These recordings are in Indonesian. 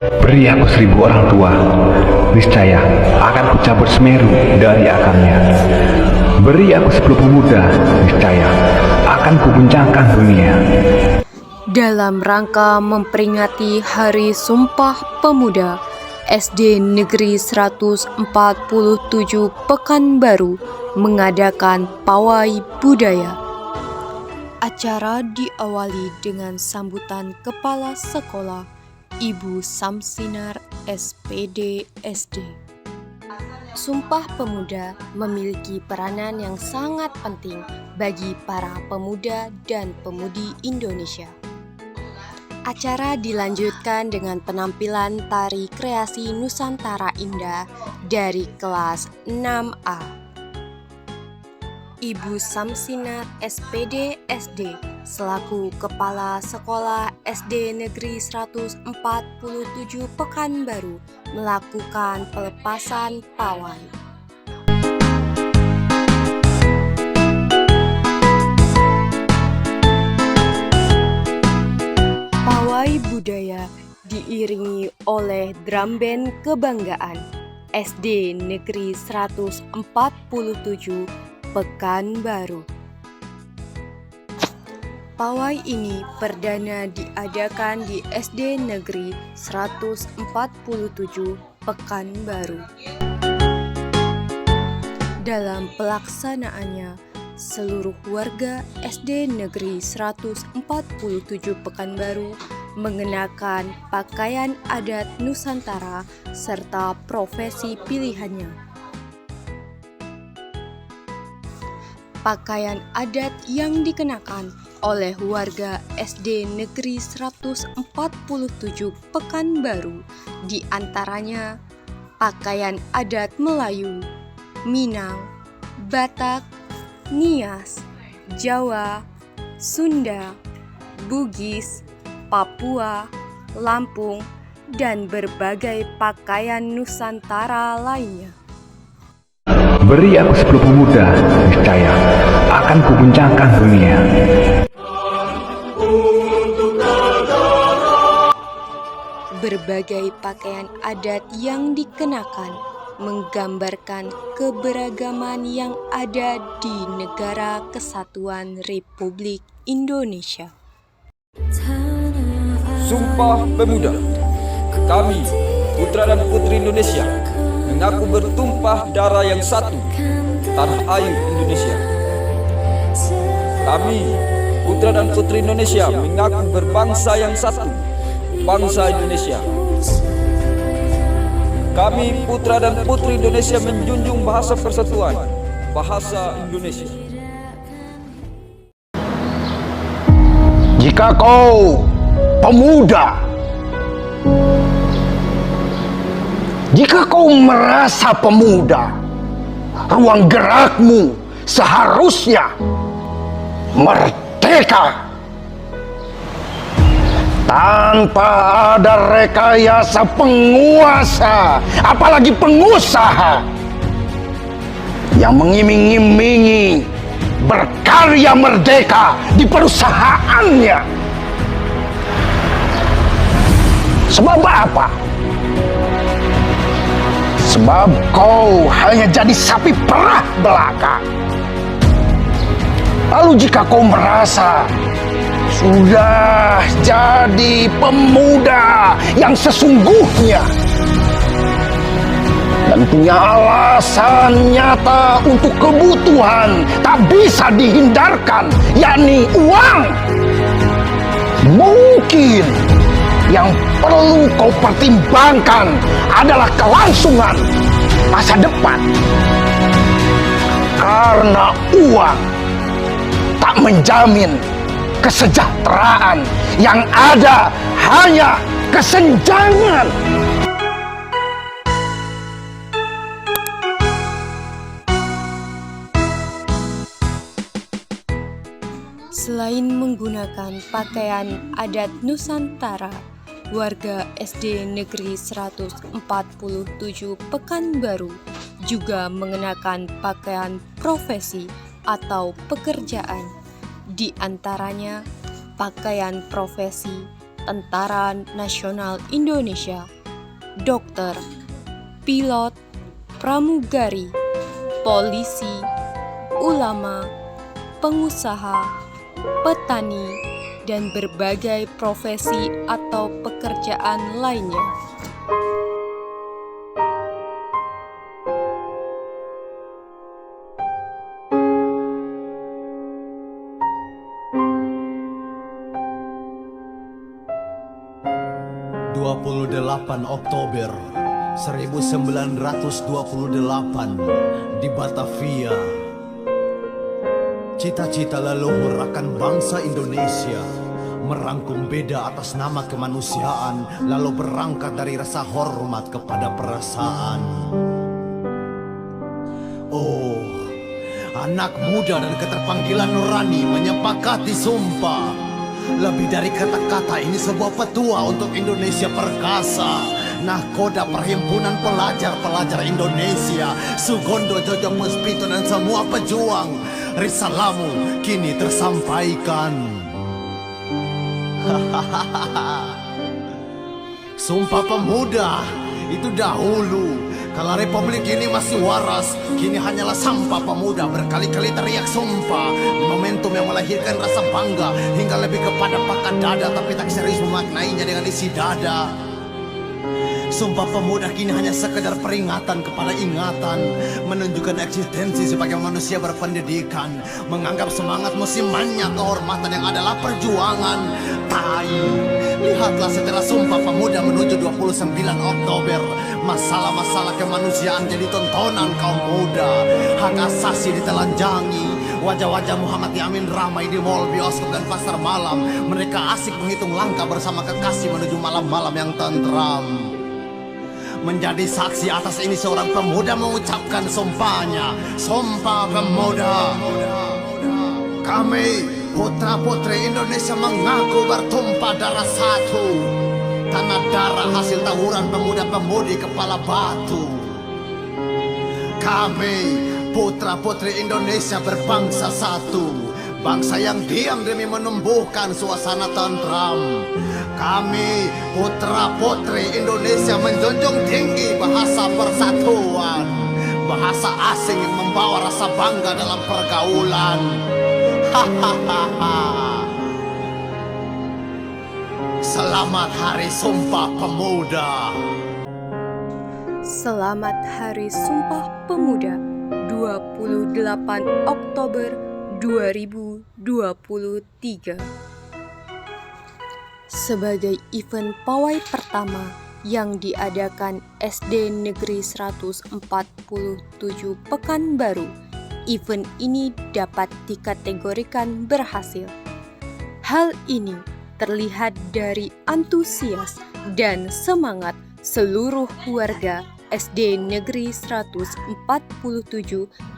Beri aku 1.000 orang tua, niscaya akan kucabut Semeru dari akarnya. Beri aku 10 pemuda, niscaya akan kuguncangkan dunia. Dalam rangka memperingati Hari Sumpah Pemuda, SD Negeri 147 Pekanbaru mengadakan pawai budaya. Acara diawali dengan sambutan Kepala Sekolah, Ibu Samsinar SPD SD. Sumpah Pemuda memiliki peranan yang sangat penting bagi para pemuda dan pemudi Indonesia. Acara dilanjutkan dengan penampilan tari kreasi Nusantara Indah dari kelas 6A. Ibu Samsinar SPD SD selaku Kepala Sekolah SD Negeri 147 Pekanbaru melakukan pelepasan pawai. Pawai budaya diiringi oleh drum band kebanggaan SD Negeri 147 Pekanbaru. Pawai ini perdana diadakan di SD Negeri 147 Pekanbaru. Dalam pelaksanaannya, seluruh warga SD Negeri 147 Pekanbaru mengenakan pakaian adat Nusantara serta profesi pilihannya. Pakaian adat yang dikenakan oleh warga SD Negeri 147 Pekanbaru diantaranya pakaian adat Melayu, Minang, Batak, Nias, Jawa, Sunda, Bugis, Papua, Lampung, dan berbagai pakaian Nusantara lainnya. Beri aku 10 pemuda, niscaya akan kuguncangkan dunia. Berbagai pakaian adat yang dikenakan menggambarkan keberagaman yang ada di Negara Kesatuan Republik Indonesia. Sumpah Pemuda. Kami, putra dan putri Indonesia, mengaku bertumpah darah yang satu, tanah air Indonesia. Kami, putra dan putri Indonesia, mengaku berbangsa yang satu, bangsa Indonesia. Kami, putra dan putri Indonesia, menjunjung bahasa persatuan, bahasa Indonesia. Jika kau pemuda, jika kau merasa pemuda, ruang gerakmu seharusnya merdeka. Tanpa ada rekayasa penguasa, apalagi pengusaha yang mengiming-imingi berkarya merdeka di perusahaannya. Sebab apa? Sebab kau hanya jadi sapi perah belaka. Lalu jika kau merasa sudah jadi pemuda yang sesungguhnya dan punya alasan nyata untuk kebutuhan tak bisa dihindarkan, yakni uang, mungkin yang perlu kau pertimbangkan adalah kelangsungan masa depan. Karena uang tak menjamin kesejahteraan, yang ada hanya kesenjangan. Selain menggunakan pakaian adat Nusantara, warga SD Negeri 147 Pekanbaru juga mengenakan pakaian profesi atau pekerjaan, di antaranya pakaian profesi Tentara Nasional Indonesia, dokter, pilot, pramugari, polisi, ulama, pengusaha, petani, dan berbagai profesi atau pekerjaan lainnya. Oktober 1928 di Batavia. Cita-cita leluhur akan bangsa Indonesia merangkum beda atas nama kemanusiaan, lalu berangkat dari rasa hormat kepada perasaan. Oh, anak muda dan keterpanggilan nurani menyepakati sumpah. Lebih dari kata-kata, ini sebuah petua untuk Indonesia perkasa. Nahkoda Perhimpunan Pelajar-Pelajar Indonesia, Sugondo, Jojo Puspito dan semua pejuang, risalamu kini tersampaikan. Sumpah Pemuda itu dahulu, kala republik ini masih waras, kini hanyalah sampah pemuda. Berkali-kali teriak sumpah, momentum yang melahirkan rasa bangga, hingga lebih kepada pakat dada, tapi tak serius memaknainya dengan isi dada. Sumpah Pemuda kini hanya sekedar peringatan kepada ingatan, menunjukkan eksistensi sebagai manusia berpendidikan, menganggap semangat musimannya kehormatan yang adalah perjuangan. Tai, lihatlah setelah Sumpah Pemuda menuju 29 Oktober, masalah-masalah kemanusiaan jadi tontonan kaum muda. Hak asasi ditelanjangi, wajah-wajah Muhammad Yamin ramai di mal, bioskop dan pasar malam. Mereka asik menghitung langkah bersama kekasih menuju malam-malam yang tentram. Menjadi saksi atas ini seorang pemuda mengucapkan sumpahnya. Sumpah Pemuda. Kami putra-putri Indonesia mengaku bertumpah darah satu, tanah darah hasil tawuran pemuda-pemudi kepala batu. Kami putra-putri Indonesia berbangsa satu, bangsa yang diam demi menumbuhkan suasana tentram. Kami putra-putri Indonesia menjunjung tinggi bahasa persatuan, bahasa asing yang membawa rasa bangga dalam pergaulan. Hahaha. Selamat Hari Sumpah Pemuda. Selamat Hari Sumpah Pemuda 28 Oktober 2023. Sebagai event pawai pertama yang diadakan SD Negeri 147 Pekanbaru, event ini dapat dikategorikan berhasil. Hal ini terlihat dari antusias dan semangat seluruh warga SD Negeri 147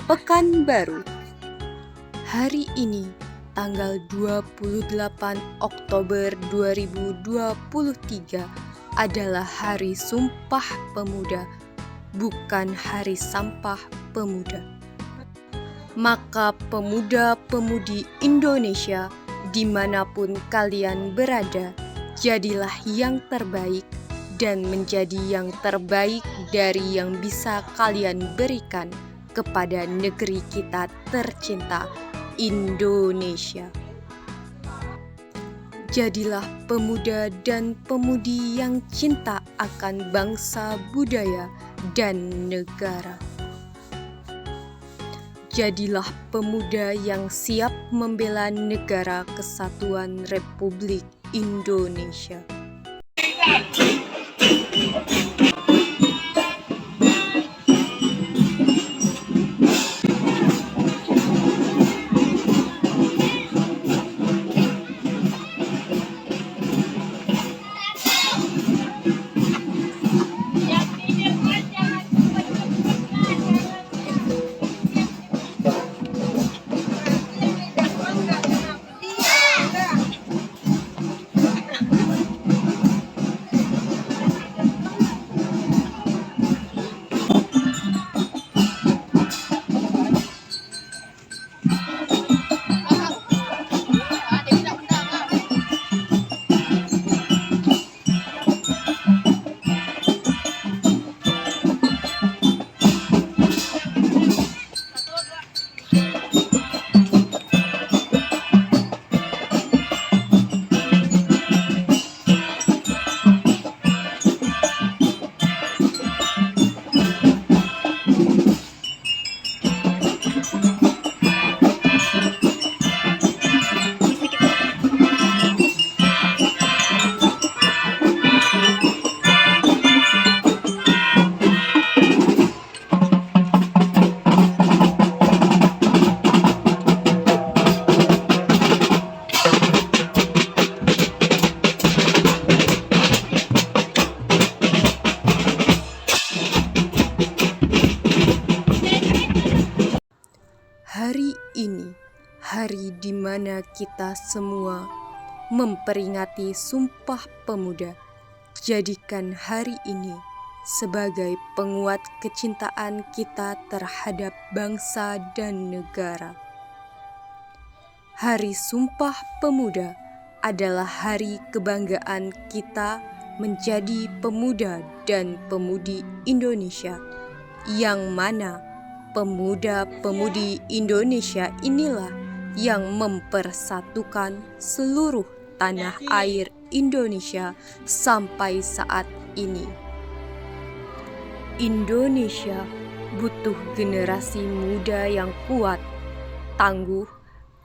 Pekanbaru. Hari ini, tanggal 28 Oktober 2023 adalah Hari Sumpah Pemuda, bukan Hari Sampah Pemuda. Maka pemuda-pemudi Indonesia, dimanapun kalian berada, jadilah yang terbaik dan menjadi yang terbaik dari yang bisa kalian berikan kepada negeri kita tercinta, Indonesia. Jadilah pemuda dan pemudi yang cinta akan bangsa, budaya, dan negara. Jadilah pemuda yang siap membela negara kesatuan Republik Indonesia. mana kita semua memperingati Sumpah Pemuda. Jadikan hari ini sebagai penguat kecintaan kita terhadap bangsa dan negara. Hari Sumpah Pemuda adalah hari kebanggaan kita menjadi pemuda dan pemudi Indonesia, yang mana pemuda-pemudi Indonesia inilah yang mempersatukan seluruh tanah air Indonesia sampai saat ini. Indonesia butuh generasi muda yang kuat, tangguh,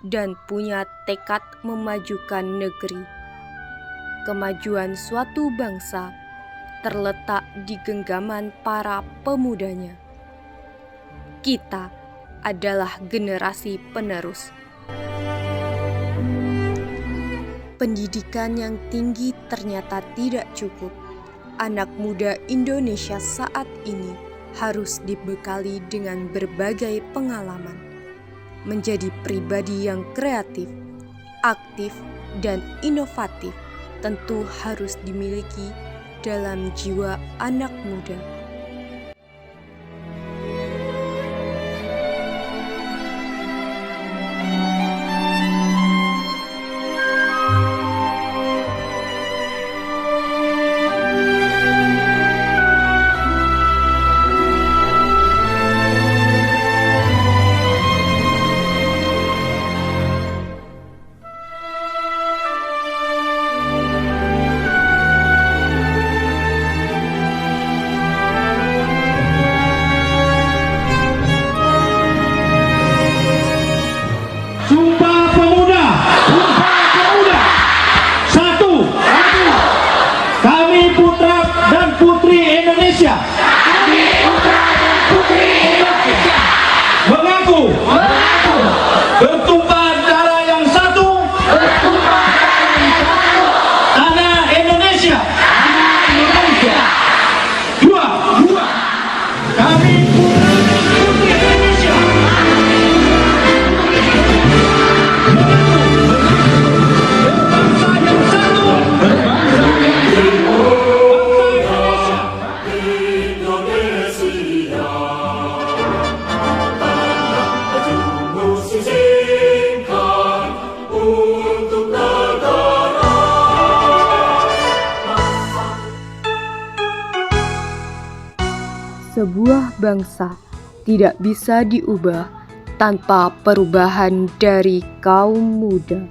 dan punya tekad memajukan negeri. Kemajuan suatu bangsa terletak di genggaman para pemudanya. Kita adalah generasi penerus. Pendidikan yang tinggi ternyata tidak cukup. Anak muda Indonesia saat ini harus dibekali dengan berbagai pengalaman, menjadi pribadi yang kreatif, aktif, dan inovatif tentu harus dimiliki dalam jiwa anak muda. Sumpah Pemuda. Satu. Kami putra dan putri Indonesia. Mengaku bertumpah darah yang satu. Tanah Indonesia. Dua. Kami putra dan putri Indonesia. Sebuah bangsa tidak bisa diubah tanpa perubahan dari kaum muda.